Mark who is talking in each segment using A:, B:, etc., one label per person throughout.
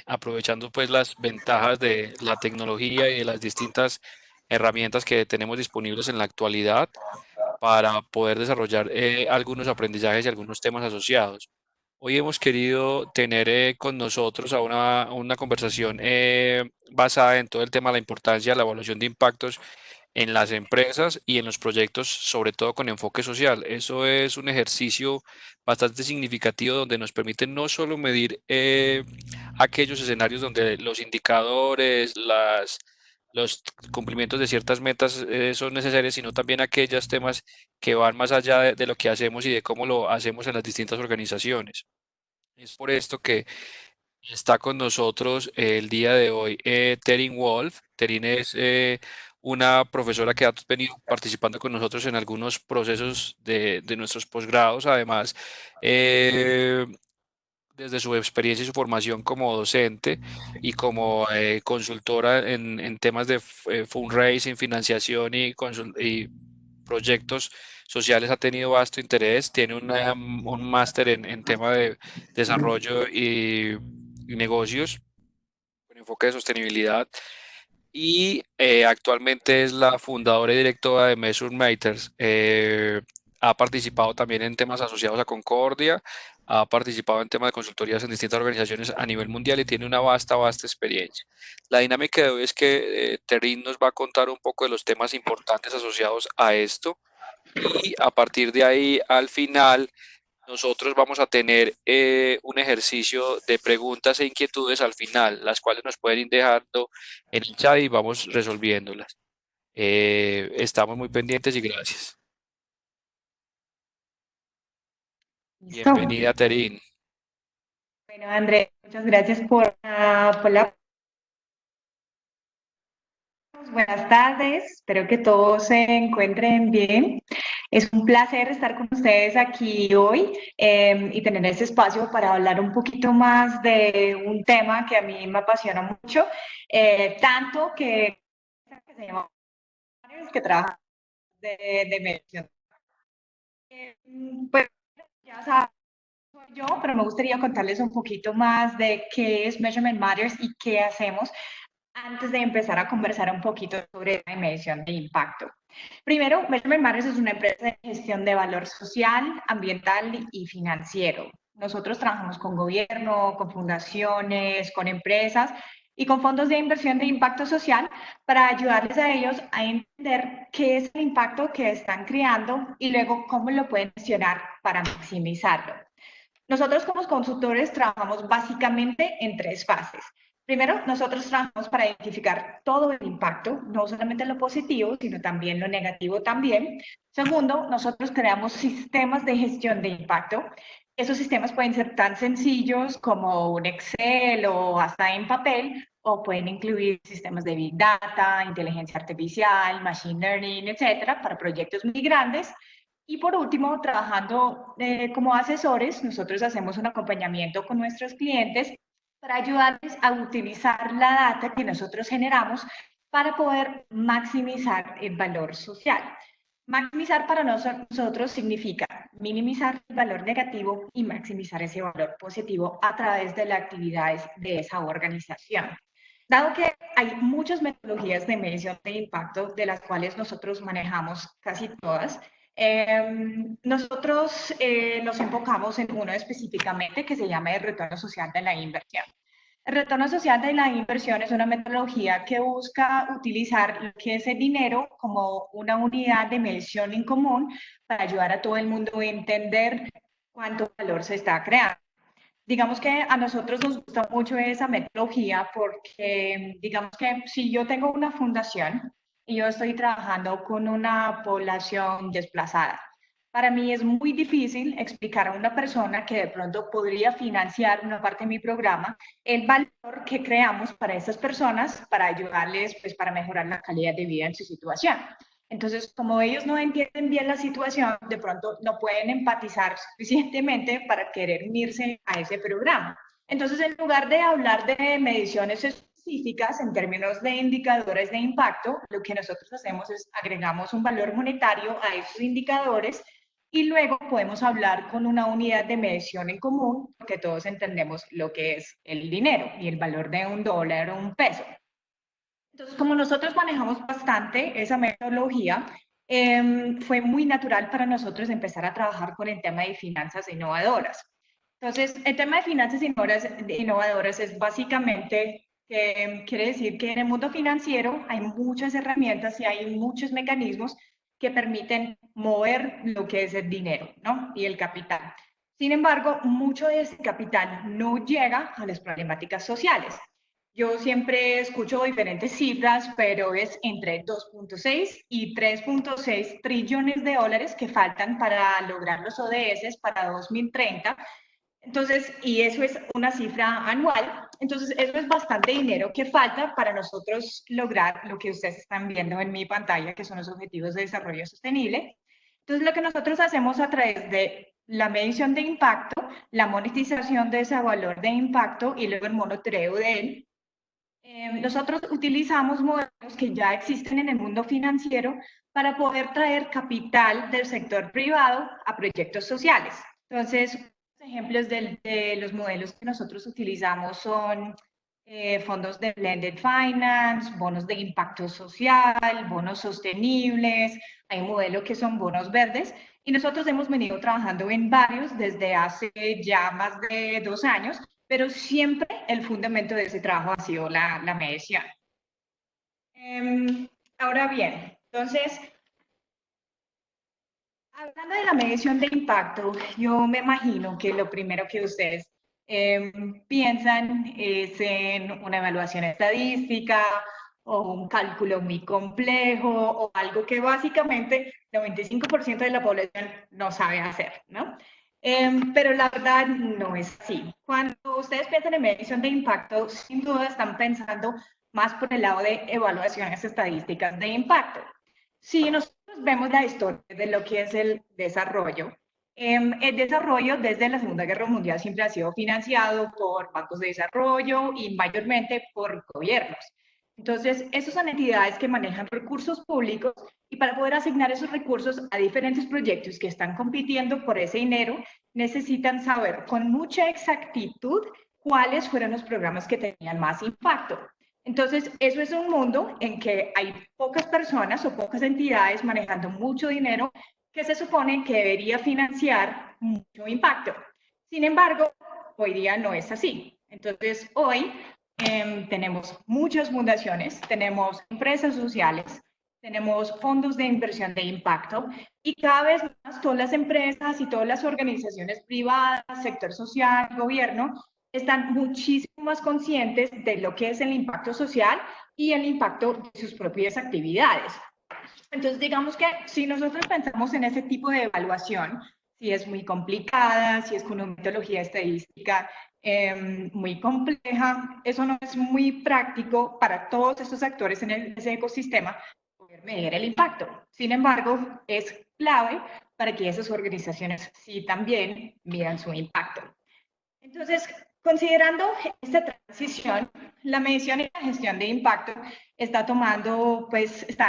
A: aprovechando pues las ventajas de la tecnología y de las distintas herramientas que tenemos disponibles en la actualidad para poder desarrollar algunos aprendizajes y algunos temas asociados. Hoy hemos querido tener con nosotros a una conversación basada en todo el tema de la importancia de la evaluación de impactos en las empresas y en los proyectos, sobre todo con enfoque social. Eso es un ejercicio bastante significativo donde nos permite no solo medir aquellos escenarios donde los indicadores, los cumplimientos de ciertas metas son necesarios, sino también aquellos temas que van más allá de lo que hacemos y de cómo lo hacemos en las distintas organizaciones. Es por esto que está con nosotros el día de hoy Terin Wolf. Terin es una profesora que ha venido participando con nosotros en algunos procesos de nuestros posgrados. Además, eh, desde su experiencia y su formación como docente y como consultora en temas de fundraising, financiación y proyectos sociales ha tenido vasto interés. Tiene un máster en tema de desarrollo y negocios con enfoque de sostenibilidad y actualmente es la fundadora y directora de Measure Matters. Ha participado también en temas asociados a Concordia, ha participado en temas de consultorías en distintas organizaciones a nivel mundial y tiene una vasta experiencia. La dinámica de hoy es que Terrin nos va a contar un poco de los temas importantes asociados a esto y a partir de ahí, al final, nosotros vamos a tener un ejercicio de preguntas e inquietudes al final, las cuales nos pueden ir dejando en el chat y vamos resolviéndolas. Estamos muy pendientes y gracias.
B: Listo.
A: Bienvenida, Terín.
B: Bueno, André, muchas gracias por la... Buenas tardes, espero que todos se encuentren bien. Es un placer estar con ustedes aquí hoy y tener este espacio para hablar un poquito más de un tema que a mí me apasiona mucho, tanto que se llama que trabaja de medición. Pues ya saben, soy yo, pero me gustaría contarles un poquito más de qué es Measurement Matters y qué hacemos antes de empezar a conversar un poquito sobre la medición de impacto. Primero, Measurement Matters es una empresa de gestión de valor social, ambiental y financiero. Nosotros trabajamos con gobierno, con fundaciones, con empresas y con fondos de inversión de impacto social para ayudarles a ellos a entender qué es el impacto que están creando y luego cómo lo pueden gestionar para maximizarlo. Nosotros como consultores trabajamos básicamente en tres fases. Primero, nosotros trabajamos para identificar todo el impacto, no solamente lo positivo, sino también lo negativo también. Segundo, nosotros creamos sistemas de gestión de impacto. Esos sistemas pueden ser tan sencillos como un Excel o hasta en papel, o pueden incluir sistemas de Big Data, inteligencia artificial, Machine Learning, etcétera, para proyectos muy grandes. Y por último, trabajando como asesores, nosotros hacemos un acompañamiento con nuestros clientes para ayudarles a utilizar la data que nosotros generamos para poder maximizar el valor social. Maximizar para nosotros significa minimizar el valor negativo y maximizar ese valor positivo a través de las actividades de esa organización. Dado que hay muchas metodologías de medición de impacto, de las cuales nosotros manejamos casi todas, nosotros nos enfocamos en uno específicamente que se llama el retorno social de la inversión. El retorno social de la inversión es una metodología que busca utilizar lo que es el dinero como una unidad de medición en común para ayudar a todo el mundo a entender cuánto valor se está creando. Digamos que a nosotros nos gusta mucho esa metodología porque, digamos que si yo tengo una fundación y yo estoy trabajando con una población desplazada, para mí es muy difícil explicar a una persona que de pronto podría financiar una parte de mi programa el valor que creamos para esas personas para ayudarles, pues, para mejorar la calidad de vida en su situación. Entonces, como ellos no entienden bien la situación, de pronto no pueden empatizar suficientemente para querer unirse a ese programa. Entonces, en lugar de hablar de mediciones específicas en términos de indicadores de impacto, lo que nosotros hacemos es agregamos un valor monetario a esos indicadores y luego podemos hablar con una unidad de medición en común, porque todos entendemos lo que es el dinero y el valor de un dólar o un peso. Entonces, como nosotros manejamos bastante esa metodología, fue muy natural para nosotros empezar a trabajar con el tema de finanzas innovadoras. Entonces, el tema de finanzas innovadoras es básicamente, quiere decir que en el mundo financiero hay muchas herramientas y hay muchos mecanismos que permiten mover lo que es el dinero, ¿no? Y el capital. Sin embargo, mucho de ese capital no llega a las problemáticas sociales. Yo siempre escucho diferentes cifras, pero es entre 2.6 y 3.6 trillones de dólares que faltan para lograr los ODS para 2030. Entonces, y eso es una cifra anual. Entonces, eso es bastante dinero que falta para nosotros lograr lo que ustedes están viendo en mi pantalla, que son los Objetivos de Desarrollo Sostenible. Entonces, lo que nosotros hacemos a través de la medición de impacto, la monetización de ese valor de impacto y luego el monitoreo de él, nosotros utilizamos modelos que ya existen en el mundo financiero para poder traer capital del sector privado a proyectos sociales. Entonces, ejemplos de los modelos que nosotros utilizamos son fondos de blended finance, bonos de impacto social, bonos sostenibles, hay modelos que son bonos verdes y nosotros hemos venido trabajando en varios desde hace ya más de 2 años, pero siempre el fundamento de ese trabajo ha sido la medición. Ahora bien, entonces, hablando de la medición de impacto, yo me imagino que lo primero que ustedes piensan es en una evaluación estadística o un cálculo muy complejo o algo que básicamente el 95% de la población no sabe hacer, ¿no? Pero la verdad no es así. Cuando ustedes piensan en medición de impacto, sin duda están pensando más por el lado de evaluaciones estadísticas de impacto. Si nosotros vemos la historia de lo que es el desarrollo desde la Segunda Guerra Mundial siempre ha sido financiado por bancos de desarrollo y mayormente por gobiernos. Entonces, esas son entidades que manejan recursos públicos y para poder asignar esos recursos a diferentes proyectos que están compitiendo por ese dinero, necesitan saber con mucha exactitud cuáles fueron los programas que tenían más impacto. Entonces, eso es un mundo en que hay pocas personas o pocas entidades manejando mucho dinero que se supone que debería financiar mucho impacto. Sin embargo, hoy día no es así. Entonces, hoy tenemos muchas fundaciones, tenemos empresas sociales, tenemos fondos de inversión de impacto y cada vez más todas las empresas y todas las organizaciones privadas, sector social, gobierno, están muchísimo más conscientes de lo que es el impacto social y el impacto de sus propias actividades. Entonces, digamos que si nosotros pensamos en ese tipo de evaluación, si es muy complicada, si es con una metodología estadística muy compleja, eso no es muy práctico para todos estos actores en ese ecosistema poder medir el impacto. Sin embargo, es clave para que esas organizaciones sí también midan su impacto. Entonces, considerando esta transición, la medición y la gestión de impacto está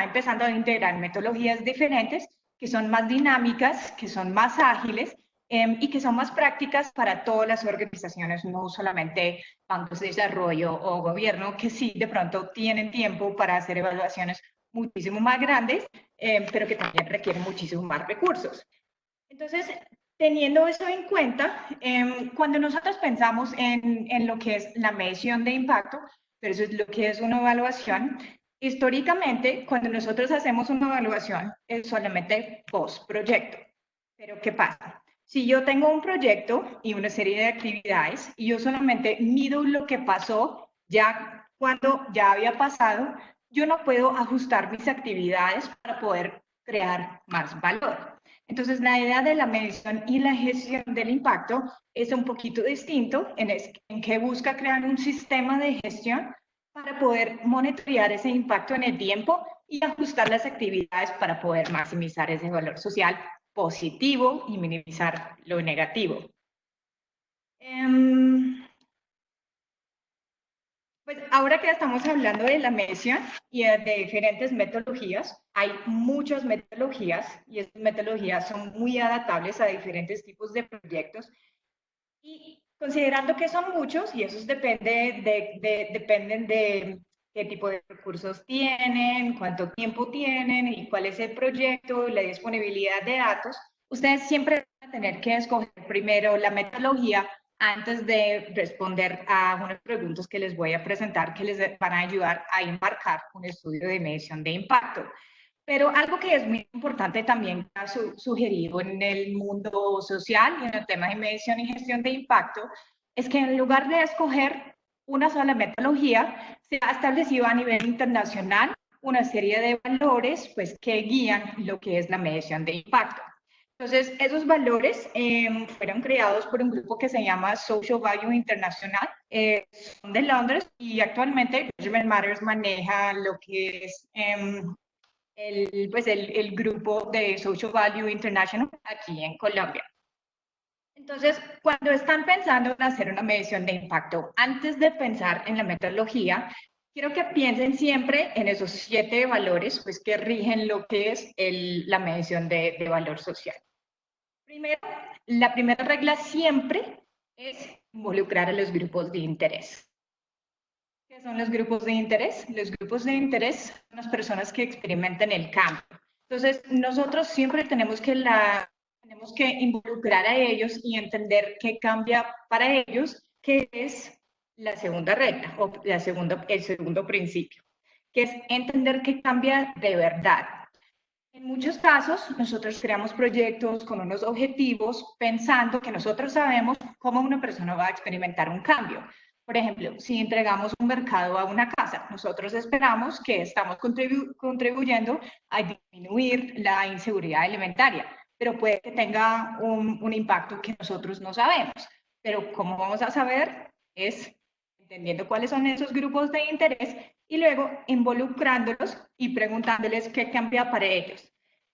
B: empezando a integrar metodologías diferentes que son más dinámicas, que son más ágiles y que son más prácticas para todas las organizaciones, no solamente bancos de desarrollo o gobierno, que sí de pronto tienen tiempo para hacer evaluaciones muchísimo más grandes, pero que también requieren muchísimo más recursos. Entonces, teniendo eso en cuenta, cuando nosotros pensamos en lo que es la medición de impacto versus lo que es una evaluación, históricamente, cuando nosotros hacemos una evaluación, es solamente post-proyecto. Pero, ¿qué pasa? Si yo tengo un proyecto y una serie de actividades y yo solamente mido lo que pasó ya cuando ya había pasado, yo no puedo ajustar mis actividades para poder crear más valor. Entonces, la idea de la medición y la gestión del impacto es un poquito distinto en que busca crear un sistema de gestión para poder monitorear ese impacto en el tiempo y ajustar las actividades para poder maximizar ese valor social positivo y minimizar lo negativo. Pues ahora que estamos hablando de la medición y de diferentes metodologías, hay muchas metodologías y estas metodologías son muy adaptables a diferentes tipos de proyectos. Y considerando que son muchos, y esos dependen de qué tipo de recursos tienen, cuánto tiempo tienen y cuál es el proyecto, la disponibilidad de datos, ustedes siempre van a tener que escoger primero la metodología antes de responder a unas preguntas que les voy a presentar que les van a ayudar a embarcar un estudio de medición de impacto. Pero algo que es muy importante también que ha sugerido en el mundo social y en el tema de medición y gestión de impacto es que en lugar de escoger una sola metodología, se ha establecido a nivel internacional una serie de valores pues, que guían lo que es la medición de impacto. Entonces, esos valores fueron creados por un grupo que se llama Social Value International, son de Londres y actualmente Measurement Matters maneja lo que es el grupo de Social Value International aquí en Colombia. Entonces, cuando están pensando en hacer una medición de impacto, antes de pensar en la metodología, quiero que piensen siempre en esos 7 valores pues, que rigen lo que es la medición de valor social. Primero, la primera regla siempre es involucrar a los grupos de interés. ¿Qué son los grupos de interés? Los grupos de interés son las personas que experimentan el cambio. Entonces, nosotros siempre tenemos que involucrar a ellos y entender qué cambia para ellos, que es la segunda regla o el segundo principio, que es entender qué cambia de verdad. En muchos casos, nosotros creamos proyectos con unos objetivos pensando que nosotros sabemos cómo una persona va a experimentar un cambio. Por ejemplo, si entregamos un mercado a una casa, nosotros esperamos que estamos contribuyendo a disminuir la inseguridad alimentaria, pero puede que tenga un impacto que nosotros no sabemos. Pero ¿cómo vamos a saber? Es entendiendo cuáles son esos grupos de interés y luego involucrándolos y preguntándoles qué cambia para ellos.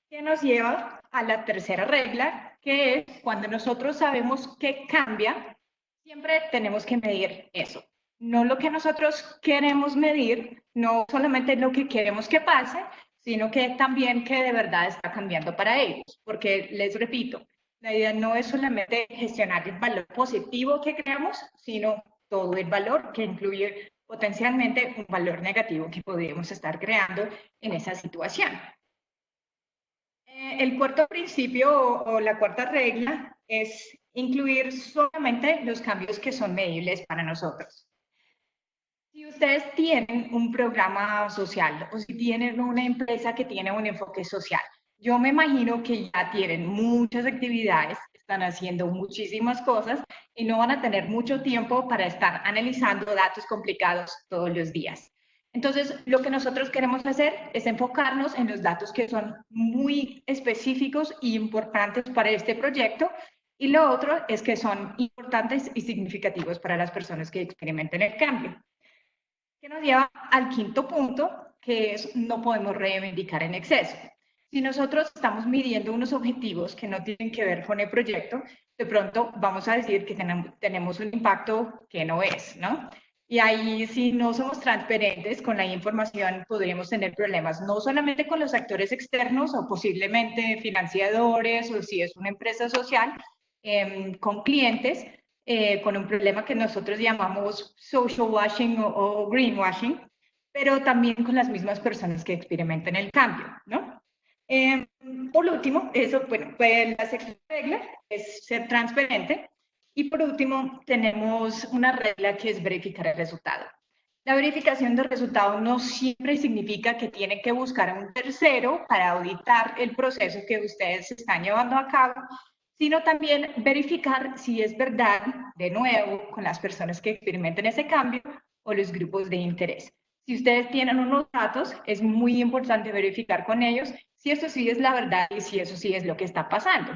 B: Que nos lleva a la tercera regla, que es cuando nosotros sabemos qué cambia, siempre tenemos que medir eso. No lo que nosotros queremos medir, no solamente lo que queremos que pase, sino que también que de verdad está cambiando para ellos. Porque les repito, la idea no es solamente gestionar el valor positivo que creamos, sino todo el valor que incluye potencialmente un valor negativo que podríamos estar creando en esa situación. El cuarto principio o la cuarta regla es incluir solamente los cambios que son medibles para nosotros. Si ustedes tienen un programa social o si tienen una empresa que tiene un enfoque social, yo me imagino que ya tienen muchas actividades, están haciendo muchísimas cosas y no van a tener mucho tiempo para estar analizando datos complicados todos los días. Entonces, lo que nosotros queremos hacer es enfocarnos en los datos que son muy específicos y importantes para este proyecto y lo otro es que son importantes y significativos para las personas que experimenten el cambio. Que nos lleva al quinto punto, que es no podemos reivindicar en exceso. Si nosotros estamos midiendo unos objetivos que no tienen que ver con el proyecto, de pronto vamos a decir que tenemos un impacto que no es, ¿no? Y ahí, si no somos transparentes con la información, podríamos tener problemas, no solamente con los actores externos o posiblemente financiadores o si es una empresa social, con clientes, con un problema que nosotros llamamos social washing o greenwashing, pero también con las mismas personas que experimentan el cambio, ¿no? Por último, eso, bueno, pues la sexta regla es ser transparente. Y por último, tenemos una regla que es verificar el resultado. La verificación del resultado no siempre significa que tienen que buscar a un tercero para auditar el proceso que ustedes están llevando a cabo, sino también verificar si es verdad, de nuevo, con las personas que experimenten ese cambio o los grupos de interés. Si ustedes tienen unos datos, es muy importante verificar con ellos si eso sí es la verdad y si eso sí es lo que está pasando.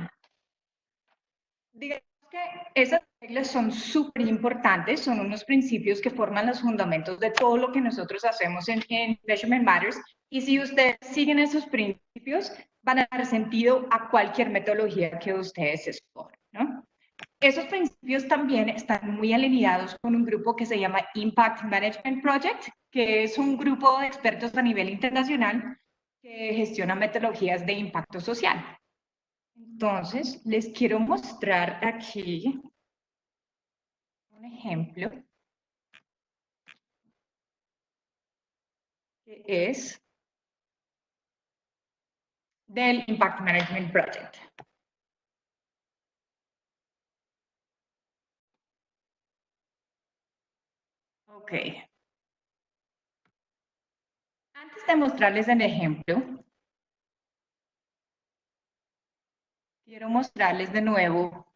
B: Digamos que esas reglas son súper importantes, son unos principios que forman los fundamentos de todo lo que nosotros hacemos en Measurement Matters, y si ustedes siguen esos principios, van a dar sentido a cualquier metodología que ustedes escojan, ¿no? esos principios también están muy alineados con un grupo que se llama Impact Management Project, que es un grupo de expertos a nivel internacional que gestiona metodologías de impacto social. Entonces, les quiero mostrar aquí un ejemplo que es del Impact Management Project. Ok. Antes de mostrarles el ejemplo, quiero mostrarles de nuevo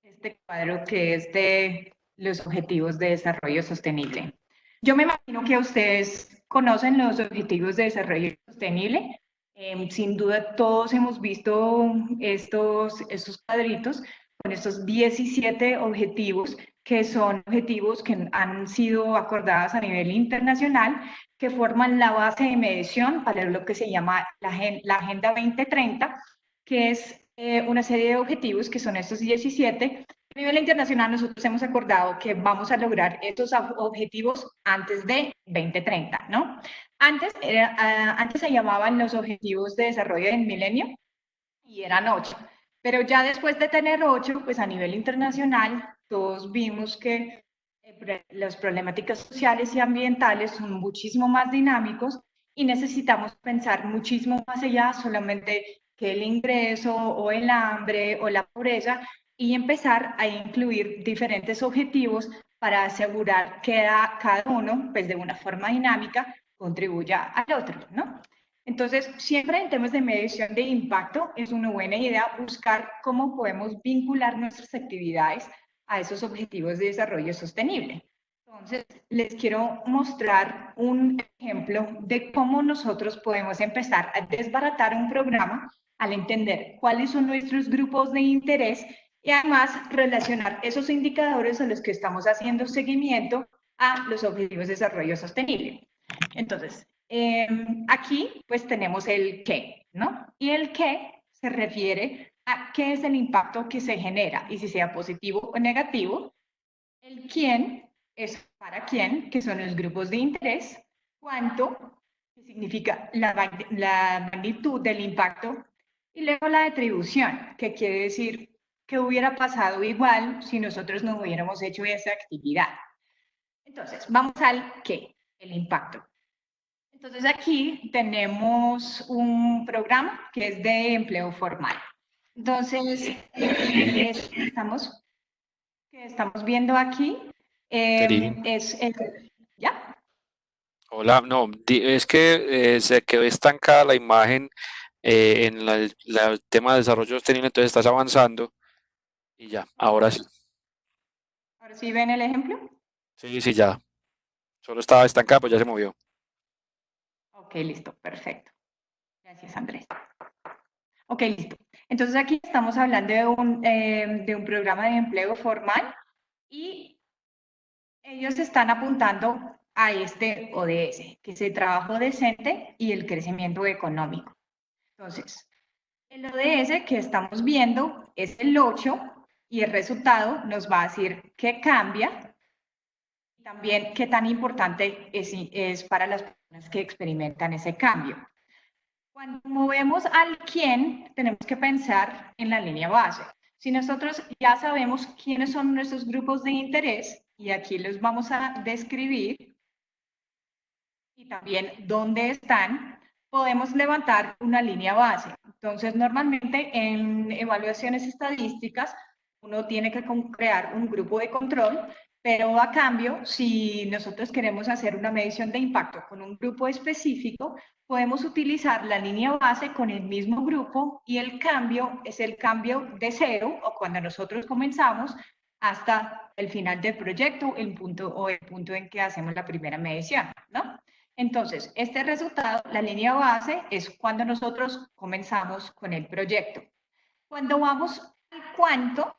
B: este cuadro que es de los Objetivos de Desarrollo Sostenible. Yo me imagino que ustedes conocen los Objetivos de Desarrollo Sostenible. Sin duda todos hemos visto estos cuadritos con estos 17 objetivos que son objetivos que han sido acordados a nivel internacional, que forman la base de medición para lo que se llama la Agenda 2030, que es una serie de objetivos que son estos 17. A nivel internacional nosotros hemos acordado que vamos a lograr estos objetivos antes de 2030, ¿no? Antes se llamaban los Objetivos de Desarrollo del Milenio y eran 8, pero ya después de tener 8, pues a nivel internacional todos vimos que las problemáticas sociales y ambientales son muchísimo más dinámicos y necesitamos pensar muchísimo más allá solamente que el ingreso o el hambre o la pobreza y empezar a incluir diferentes objetivos para asegurar que cada uno, pues de una forma dinámica, contribuya al otro, ¿no? Entonces, siempre en temas de medición de impacto es una buena idea buscar cómo podemos vincular nuestras actividades a esos objetivos de desarrollo sostenible. Entonces, les quiero mostrar un ejemplo de cómo nosotros podemos empezar a desbaratar un programa al entender cuáles son nuestros grupos de interés y además relacionar esos indicadores a los que estamos haciendo seguimiento a los objetivos de desarrollo sostenible. Entonces, aquí pues tenemos el qué, ¿no? Y el qué se refiere a qué es el impacto que se genera y si sea positivo o negativo. El quién es para quién, que son los grupos de interés. Cuánto, que significa la magnitud del impacto. Y luego la atribución, que quiere decir que hubiera pasado igual si nosotros no hubiéramos hecho esa actividad. Entonces, vamos al qué, el impacto. Entonces aquí tenemos un programa que es de empleo formal. Entonces, estamos viendo aquí
A: Terín.
B: ¿ya?
A: Hola, no, es que se quedó estancada la imagen en el tema de desarrollo sostenible, entonces estás avanzando y ya, ahora sí.
B: Ahora sí ven el ejemplo.
A: Sí, sí, ya. Solo estaba estancada, pues ya se movió.
B: Ok, listo, perfecto. Gracias, Andrés. Ok, listo. Entonces aquí estamos hablando de un programa de empleo formal y ellos están apuntando a este ODS, que es el trabajo decente y el crecimiento económico. Entonces, el ODS que estamos viendo es el 8 y el resultado nos va a decir qué cambia y también qué tan importante es para las personas que experimentan ese cambio. Cuando movemos al quién, tenemos que pensar en la línea base. Si nosotros ya sabemos quiénes son nuestros grupos de interés, y aquí los vamos a describir, y también dónde están, podemos levantar una línea base. Entonces, normalmente en evaluaciones estadísticas, uno tiene que crear un grupo de control, pero a cambio, si nosotros queremos hacer una medición de impacto con un grupo específico, podemos utilizar la línea base con el mismo grupo y el cambio es el cambio de cero o cuando nosotros comenzamos hasta el final del proyecto, el punto en que hacemos la primera medición, ¿no? Entonces, este resultado, la línea base, es cuando nosotros comenzamos con el proyecto. Cuando vamos al cuánto,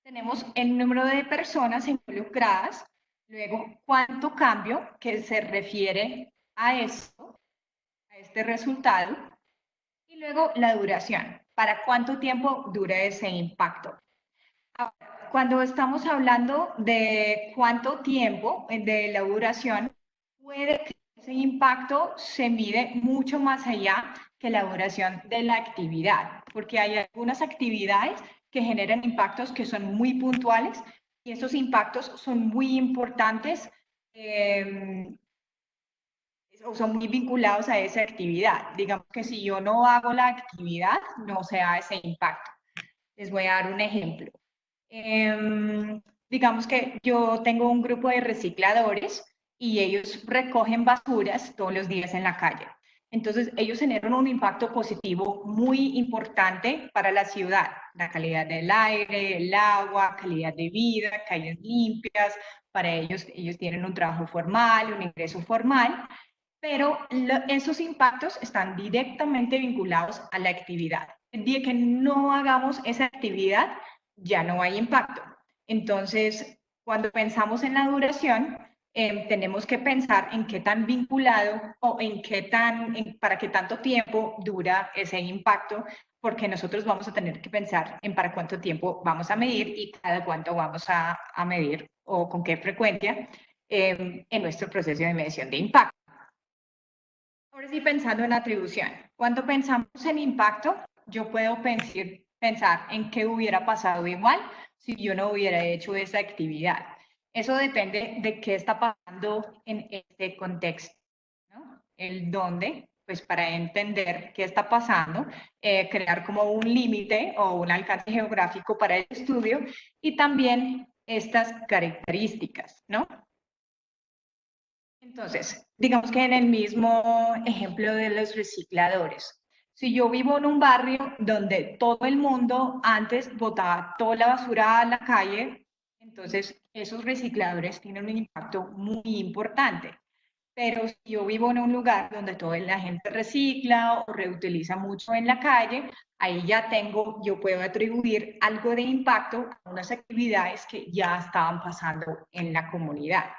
B: tenemos el número de personas involucradas, luego cuánto cambio, que se refiere a esto, a este resultado, y luego la duración, para cuánto tiempo dura ese impacto. Cuando estamos hablando de cuánto tiempo, de la duración, puede que ese impacto se mide mucho más allá que la duración de la actividad, porque hay algunas actividades que generan impactos que son muy puntuales y esos impactos son muy importantes o son muy vinculados a esa actividad. Digamos que si yo no hago la actividad, no se da ese impacto. Les voy a dar un ejemplo. Digamos que yo tengo un grupo de recicladores y ellos recogen basuras todos los días en la calle. Entonces, ellos generan un impacto positivo muy importante para la ciudad, la calidad del aire, el agua, calidad de vida, calles limpias. Para ellos tienen un trabajo formal, un ingreso formal, pero esos impactos están directamente vinculados a la actividad. El día que no hagamos esa actividad, ya no hay impacto. Entonces, cuando pensamos en la duración, tenemos que pensar en qué tan vinculado o para qué tanto tiempo dura ese impacto, porque nosotros vamos a tener que pensar en para cuánto tiempo vamos a medir y cada cuánto vamos a medir o con qué frecuencia en nuestro proceso de medición de impacto. Ahora sí, pensando en atribución. Cuando pensamos en impacto, yo puedo pensar en qué hubiera pasado igual si yo no hubiera hecho esa actividad. Eso depende de qué está pasando en este contexto, ¿no? El dónde, pues para entender qué está pasando, crear como un límite o un alcance geográfico para el estudio y también estas características, ¿no? Entonces, digamos que en el mismo ejemplo de los recicladores, si yo vivo en un barrio donde todo el mundo antes botaba toda la basura a la calle, entonces esos recicladores tienen un impacto muy importante. Pero si yo vivo en un lugar donde toda la gente recicla o reutiliza mucho en la calle, ahí ya yo puedo atribuir algo de impacto a unas actividades que ya estaban pasando en la comunidad.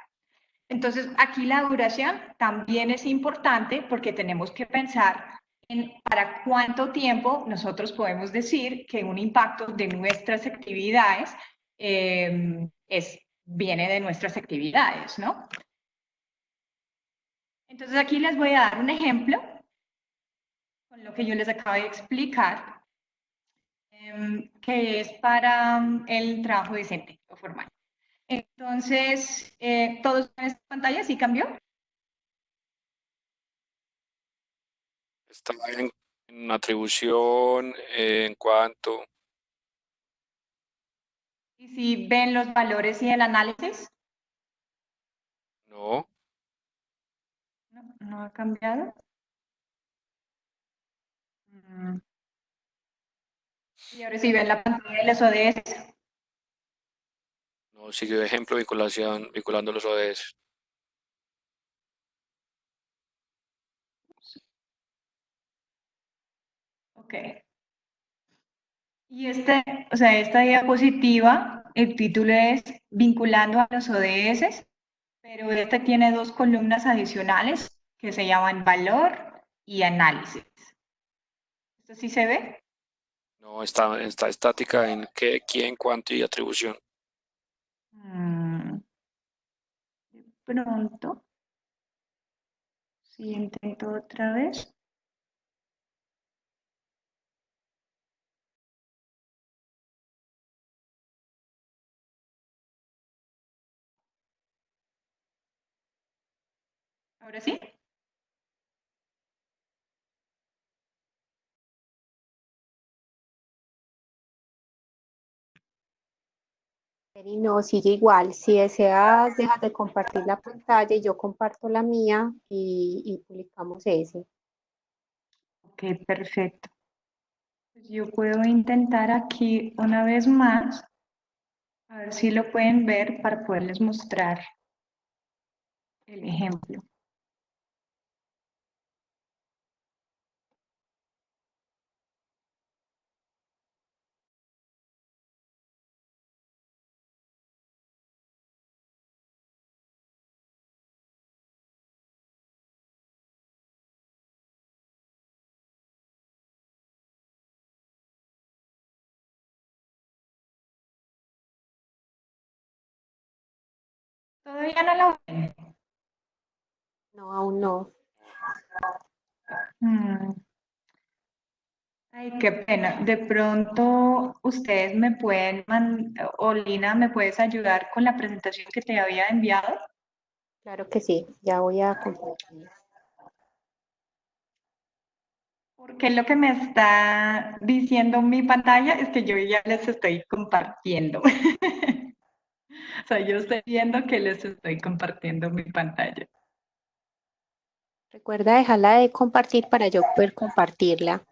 B: Entonces, aquí la duración también es importante porque tenemos que pensar en para cuánto tiempo nosotros podemos decir que un impacto de nuestras actividades viene de nuestras actividades, ¿no? Entonces, aquí les voy a dar un ejemplo con lo que yo les acabo de explicar, que es para el trabajo decente o formal. Entonces, ¿todos en esta pantalla sí cambió?
A: Está en atribución, en cuanto,
B: Y si ven los valores y el análisis,
A: no,
B: no ha cambiado. Mm. Y ahora si ven la pantalla de los ODS.
A: no siguió de ejemplo vinculación, vinculando los ODS.
B: Ok. Y o sea, esta diapositiva, el título es Vinculando a los ODS, pero este tiene dos columnas adicionales que se llaman Valor y Análisis. ¿Esto sí se ve?
A: No, está estática en qué, quién, cuánto y atribución.
B: Mm, pronto. Si intento otra vez. Ahora sí.
C: Y no, sigue igual. Si deseas, dejas de compartir la pantalla y yo comparto la mía y publicamos ese.
B: Ok, perfecto. Pues yo puedo intentar aquí una vez más, a ver si lo pueden ver para poderles mostrar el ejemplo. Todavía no lo ven.
C: No, aún no.
B: Mm, Ay, qué pena. De pronto ustedes me pueden o Lina, ¿me puedes ayudar con la presentación que te había enviado?
C: Claro que sí, ya voy a compartir.
B: Porque lo que me está diciendo mi pantalla es que yo ya les estoy compartiendo. O sea, yo estoy viendo que les estoy compartiendo mi pantalla.
C: Recuerda dejarla de compartir para yo poder compartirla.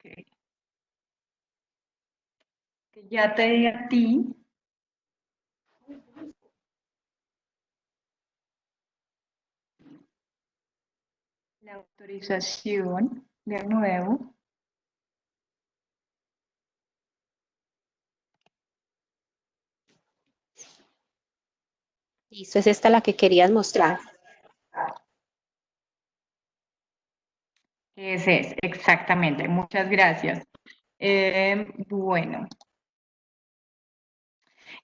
B: Ok. Que ya te di a ti la autorización de nuevo.
C: Listo, es esta la que querías mostrar.
B: Ese es, exactamente. Muchas gracias. Bueno,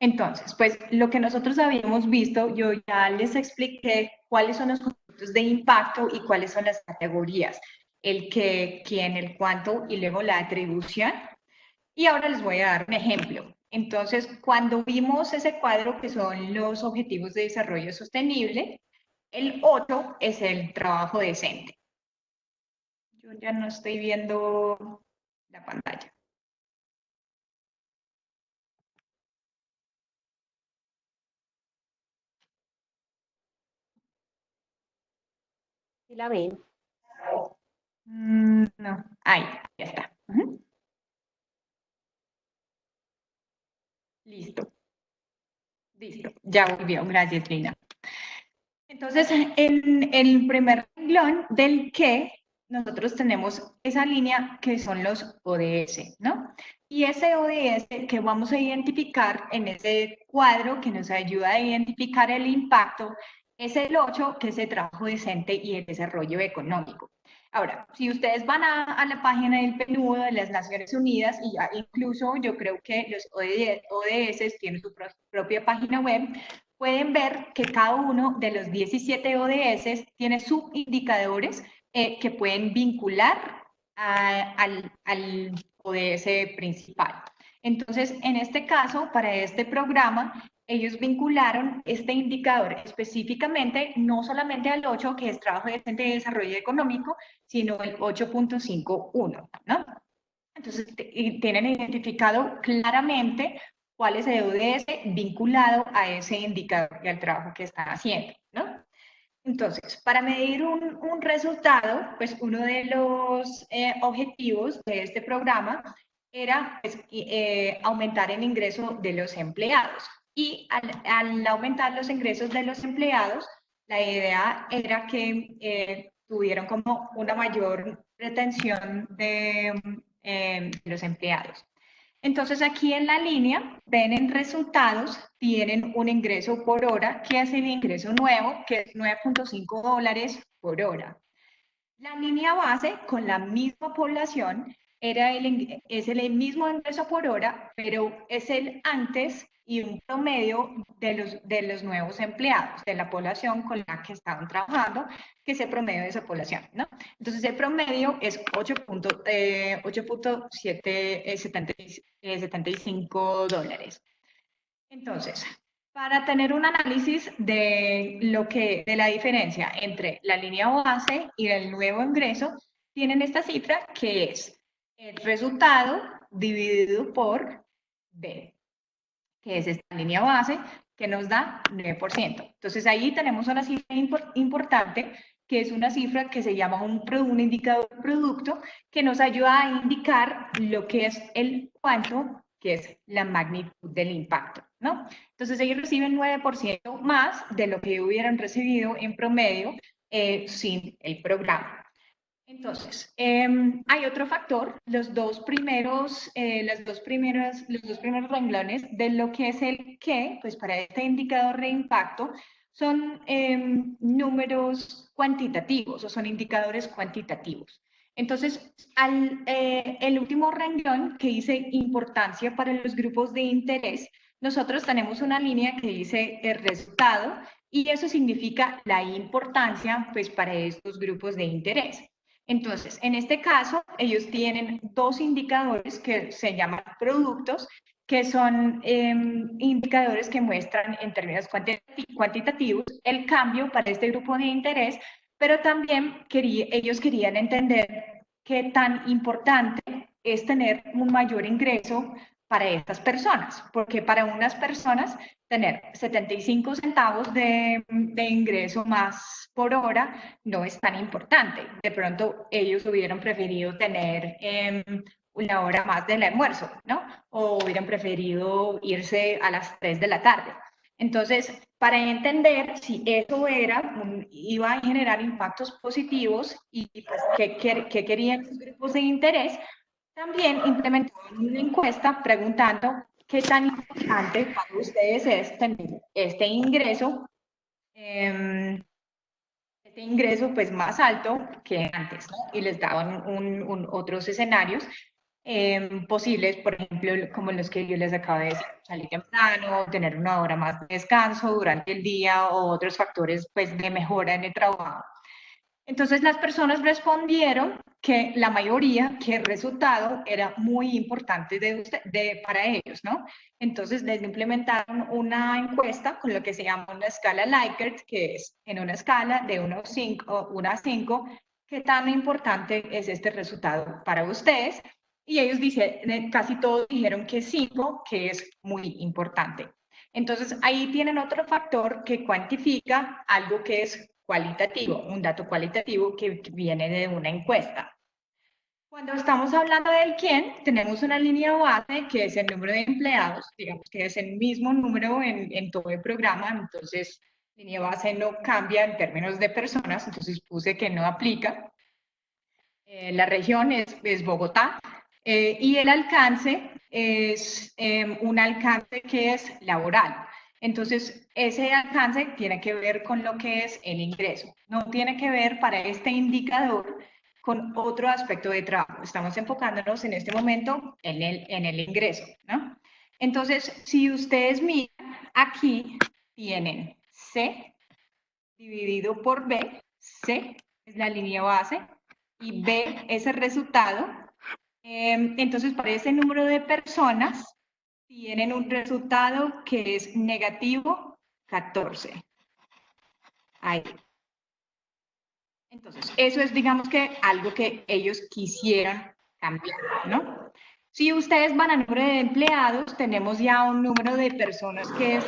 B: entonces, pues lo que nosotros habíamos visto, yo ya les expliqué cuáles son los conceptos de impacto y cuáles son las categorías, el qué, quién, el cuánto y luego la atribución. Y ahora les voy a dar un ejemplo. Entonces, cuando vimos ese cuadro que son los objetivos de desarrollo sostenible, el 8 es el trabajo decente. Yo ya no estoy viendo la pantalla.
C: ¿Sí la ven?
B: No, ahí, ya está. Listo, listo. Ya volvió. Gracias, Lina. Entonces, en el primer renglón del qué, nosotros tenemos esa línea que son los ODS, ¿no? Y ese ODS que vamos a identificar en ese cuadro que nos ayuda a identificar el impacto es el 8, que es el trabajo decente y el desarrollo económico. Ahora, si ustedes van a la página del PNUD de las Naciones Unidas, y ya incluso yo creo que los ODS tienen su propia página web, pueden ver que cada uno de los 17 ODS tiene subindicadores que pueden vincular al ODS principal. Entonces, en este caso, para este programa, ellos vincularon este indicador específicamente no solamente al 8, que es trabajo decente y desarrollo económico, sino el 8.51, ¿no? Entonces, tienen identificado claramente cuál es el ODS vinculado a ese indicador y al trabajo que están haciendo, ¿no? Entonces, para medir un resultado, pues uno de los objetivos de este programa era pues, aumentar el ingreso de los empleados. Y al aumentar los ingresos de los empleados, la idea era que tuvieran como una mayor retención de los empleados. Entonces aquí en la línea ven en resultados, tienen un ingreso por hora, que es el ingreso nuevo, que es $9.5 por hora. La línea base con la misma población es el mismo ingreso por hora, pero es el antes y un promedio de los nuevos empleados, de la población con la que estaban trabajando, que es el promedio de esa población, ¿no? Entonces el promedio es 8.75 dólares. Entonces, para tener un análisis de la diferencia entre la línea base y el nuevo ingreso, tienen esta cifra que es el resultado dividido por B, que es esta línea base, que nos da 9%. Entonces ahí tenemos una cifra importante, que es una cifra que se llama un indicador de producto, que nos ayuda a indicar lo que es el cuánto, que es la magnitud del impacto. ¿no? Entonces ellos reciben 9% más de lo que hubieran recibido en promedio sin el programa. Entonces, hay otro factor, los dos primeros renglones de lo que es el qué, pues para este indicador de impacto, son números cuantitativos o son indicadores cuantitativos. Entonces, el último renglón que dice importancia para los grupos de interés, nosotros tenemos una línea que dice el resultado y eso significa la importancia pues para estos grupos de interés. Entonces, en este caso, ellos tienen dos indicadores que se llaman productos, que son indicadores que muestran en términos cuantitativos el cambio para este grupo de interés, pero también ellos querían entender qué tan importante es tener un mayor ingreso para estas personas, porque para unas personas tener 75 centavos de ingreso más por hora no es tan importante. De pronto ellos hubieran preferido tener una hora más del almuerzo, ¿no? O hubieran preferido irse a las 3 de la tarde. Entonces, para entender si eso iba a generar impactos positivos y pues, qué querían los grupos de interés, también implementaron una encuesta preguntando qué tan importante para ustedes es tener este ingreso pues más alto que antes, ¿no? Y les daban otros escenarios posibles, por ejemplo, como los que yo les acabo de decir, salir temprano, tener una hora más de descanso durante el día o otros factores pues de mejora en el trabajo. Entonces las personas respondieron que la mayoría, que el resultado era muy importante para ellos, ¿no? Entonces les implementaron una encuesta con lo que se llama una escala Likert, que es en una escala de 1 a 5, ¿qué tan importante es este resultado para ustedes? Y ellos casi todos dijeron que 5, que es muy importante. Entonces, ahí tienen otro factor que cuantifica algo que es cualitativo, un dato cualitativo que viene de una encuesta. Cuando estamos hablando del quién, tenemos una línea base que es el número de empleados, digamos que es el mismo número en todo el programa, entonces línea base no cambia en términos de personas, entonces puse que no aplica. La región es Bogotá y el alcance es un alcance que es laboral. Entonces, ese alcance tiene que ver con lo que es el ingreso. No tiene que ver para este indicador con otro aspecto de trabajo. Estamos enfocándonos en este momento en el ingreso, ¿no? Entonces, si ustedes miran, aquí tienen C dividido por B. C es la línea base y B es el resultado. Entonces, para ese número de personas, tienen un resultado que es negativo 14. Ahí. Entonces, eso es, digamos que, algo que ellos quisieran cambiar, ¿no? Si ustedes van al número de empleados, tenemos ya un número de personas que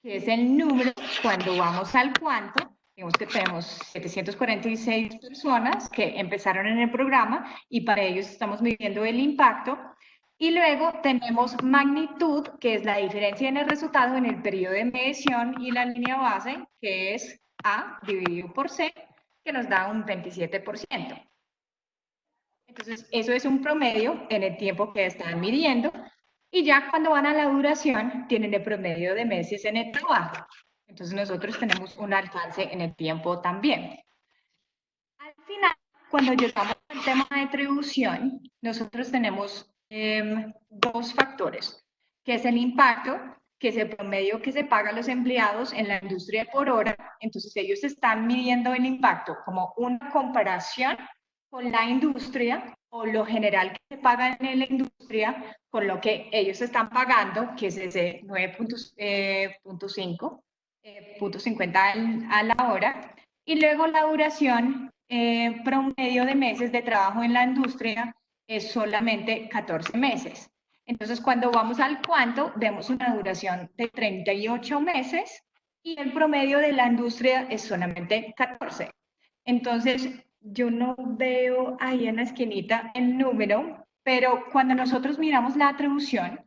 B: es el número cuando vamos al cuánto. Digamos que tenemos 746 personas que empezaron en el programa y para ellos estamos midiendo el impacto. Y luego tenemos magnitud, que es la diferencia en el resultado en el periodo de medición y la línea base, que es A dividido por C, que nos da un 27%. Entonces, eso es un promedio en el tiempo que están midiendo. Y ya cuando van a la duración, tienen el promedio de meses en el trabajo. Entonces nosotros tenemos un alcance en el tiempo también. Al final, cuando llegamos al tema de atribución, nosotros tenemos dos factores, que es el impacto, que es el promedio que se paga a los empleados en la industria por hora. Entonces ellos están midiendo el impacto como una comparación con la industria o lo general que se paga en la industria con lo que ellos están pagando, que es ese 9.50 a la hora, y luego la duración promedio de meses de trabajo en la industria es solamente 14 meses. Entonces, cuando vamos al cuánto, vemos una duración de 38 meses y el promedio de la industria es solamente 14. Entonces, yo no veo ahí en la esquinita el número, pero cuando nosotros miramos la atribución,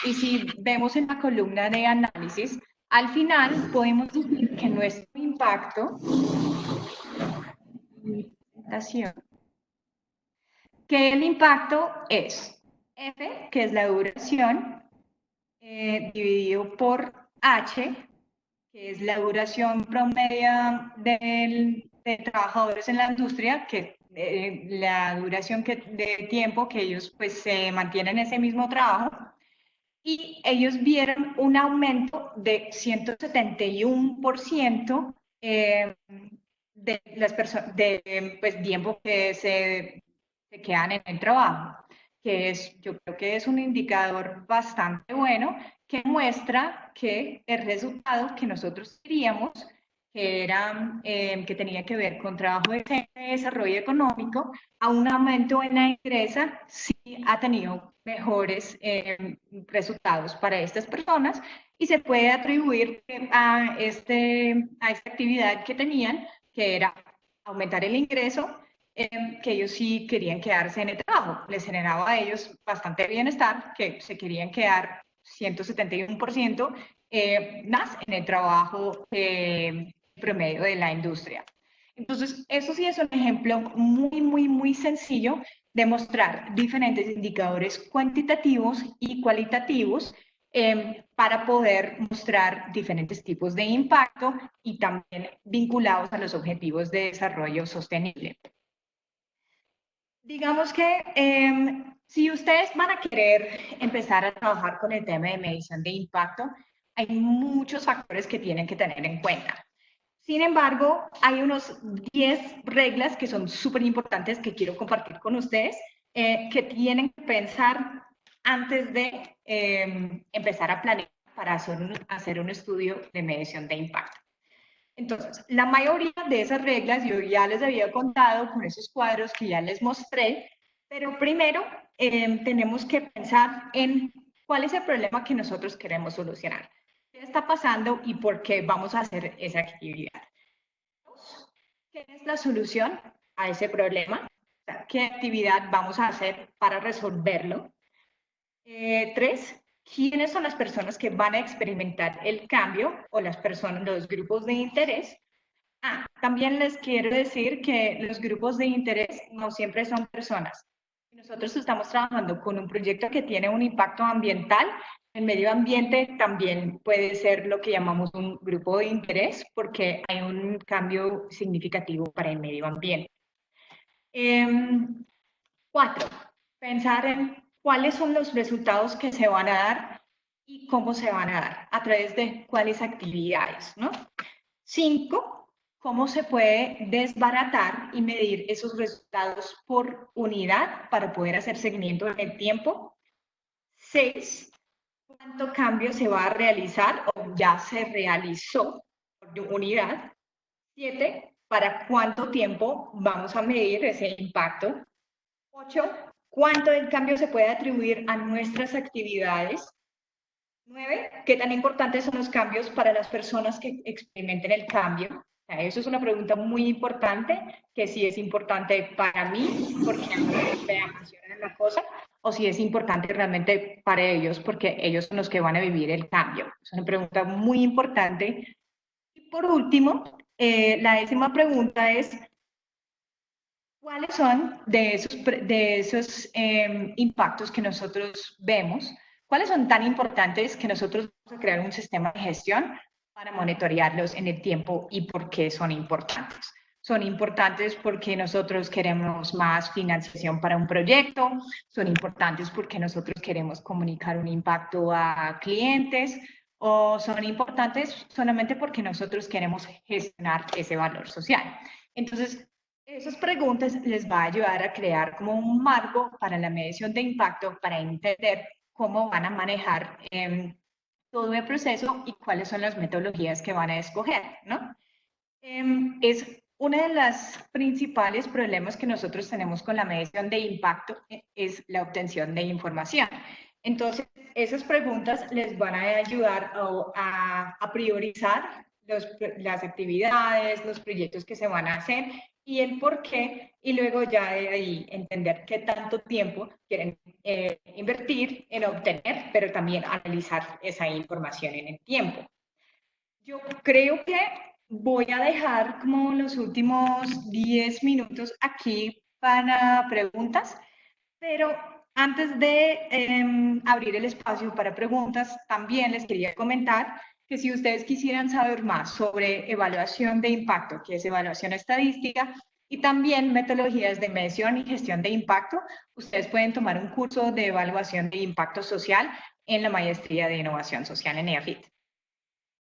B: Y si vemos en la columna de análisis, al final podemos decir que nuestro impacto, que el impacto es F, que es la duración, dividido por H, que es la duración promedio de trabajadores en la industria, que la duración de tiempo que ellos pues se mantienen en ese mismo trabajo, y ellos vieron un aumento de 171% de las personas de pues, tiempo que se quedan en el trabajo, que es, yo creo que es un indicador bastante bueno que muestra que el resultado que nosotros queríamos, que era que tenía que ver con trabajo de desarrollo económico, a un aumento en la ingresa, sí ha tenido mejores resultados para estas personas y se puede atribuir a esta actividad que tenían, que era aumentar el ingreso, que ellos sí querían quedarse en el trabajo. Les generaba a ellos bastante bienestar, que se querían quedar 171% más en el trabajo promedio de la industria. Entonces, eso sí es un ejemplo muy sencillo de mostrar diferentes indicadores cuantitativos y cualitativos para poder mostrar diferentes tipos de impacto y también vinculados a los objetivos de desarrollo sostenible. Digamos que si ustedes van a querer empezar a trabajar con el tema de medición de impacto, hay muchos factores que tienen que tener en cuenta. Sin embargo, hay unos 10 reglas que son súper importantes que quiero compartir con ustedes, que tienen que pensar antes de empezar a planear para hacer un estudio de medición de impacto. Entonces, la mayoría de esas reglas yo ya les había contado con esos cuadros que ya les mostré, pero primero tenemos que pensar en cuál es el problema que nosotros queremos solucionar. ¿Qué está pasando y por qué vamos a hacer esa actividad? ¿Qué es la solución a ese problema? ¿Qué actividad vamos a hacer para resolverlo? 3, ¿quiénes son las personas que van a experimentar el cambio o las personas, los grupos de interés? También les quiero decir que los grupos de interés no siempre son personas. Nosotros estamos trabajando con un proyecto que tiene un impacto ambiental. El medio ambiente también puede ser lo que llamamos un grupo de interés porque hay un cambio significativo para el medio ambiente. 4, pensar en cuáles son los resultados que se van a dar y cómo se van a dar, a través de cuáles actividades, ¿no? 5, cómo se puede desbaratar y medir esos resultados por unidad para poder hacer seguimiento en el tiempo. 6, cuánto cambio se va a realizar o ya se realizó por unidad. 7, para cuánto tiempo vamos a medir ese impacto. 8, cuánto del cambio se puede atribuir a nuestras actividades. 9, ¿qué tan importantes son los cambios para las personas que experimenten el cambio? O sea, eso es una pregunta muy importante, que si es importante para mí, porque a mí me apasiona la cosa, o si es importante realmente para ellos, porque ellos son los que van a vivir el cambio. Es una pregunta muy importante. Y por último, la 10ª pregunta es, ¿cuáles son de esos impactos que nosotros vemos? ¿Cuáles son tan importantes que nosotros vamos a crear un sistema de gestión para monitorearlos en el tiempo y por qué son importantes? Son importantes porque nosotros queremos más financiación para un proyecto, son importantes porque nosotros queremos comunicar un impacto a clientes, o son importantes solamente porque nosotros queremos gestionar ese valor social. Entonces, esas preguntas les va a ayudar a crear como un marco para la medición de impacto, para entender cómo van a manejar todo el proceso y cuáles son las metodologías que van a escoger, ¿no? Es uno de los principales problemas que nosotros tenemos con la medición de impacto es la obtención de información. Entonces, esas preguntas les van a ayudar a priorizar las actividades, los proyectos que se van a hacer y el por qué, y luego ya de ahí entender qué tanto tiempo quieren invertir en obtener, pero también analizar esa información en el tiempo. Yo creo que voy a dejar como los últimos 10 minutos aquí para preguntas, pero antes de abrir el espacio para preguntas, también les quería comentar que si ustedes quisieran saber más sobre evaluación de impacto, que es evaluación estadística, y también metodologías de medición y gestión de impacto, ustedes pueden tomar un curso de evaluación de impacto social en la maestría de innovación social en EAFIT.